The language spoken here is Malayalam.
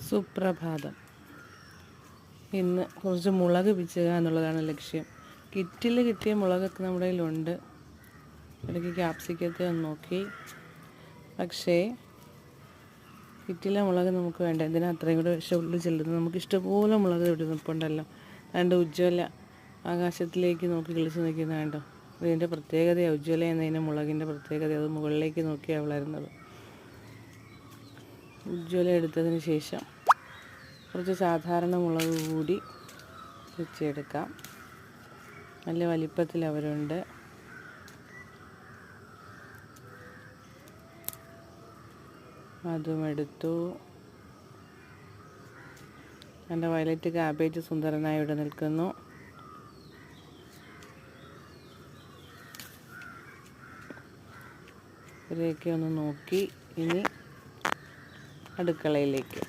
സുപ്രഭാതം. ഇന്ന് കുറച്ച് മുളക് പിച്ചുക എന്നുള്ളതാണ് ലക്ഷ്യം. കിറ്റിൽ കിട്ടിയ മുളകൊക്കെ നമ്മുടെ കയ്യിലുണ്ട്. ഇടയ്ക്ക് ക്യാപ്സിക്കത്തെ ഒന്ന് നോക്കി, പക്ഷേ കിറ്റിലെ മുളക് നമുക്ക് വേണ്ട. എന്തിനാ അത്രയും കൂടെ വിഷമുള്ളിൽ ചെല്ലുന്നത്? നമുക്ക് ഇഷ്ടംപോലെ മുളക് ഇവിടെ നിൽപ്പുണ്ടല്ലോ. അതുകൊണ്ട് ഉജ്ജ്വല ആകാശത്തിലേക്ക് നോക്കി കളിച്ച് നിൽക്കുന്ന കണ്ടോ. ഇതിൻ്റെ പ്രത്യേകതയാണ്, ഉജ്ജ്വല എന്നതിന് മുളകിൻ്റെ പ്രത്യേകത. അത് മുകളിലേക്ക് നോക്കിയാണ് വളരുന്നത്. ഉജ്ജ്വല എടുത്തതിന് ശേഷം കുറച്ച് സാധാരണ മുളക് കൂടി വെച്ചെടുക്കാം. നല്ല വലിപ്പത്തിൽ അവരുണ്ട്. അതും എടുത്തു. എൻ്റെ വയലറ്റ് കാബേജ് സുന്ദരനായി ഇവിടെ നിൽക്കുന്നു. ഇവരെയൊക്കെ ഒന്ന് നോക്കി ഇനി അടുക്കളയിലേക്ക്.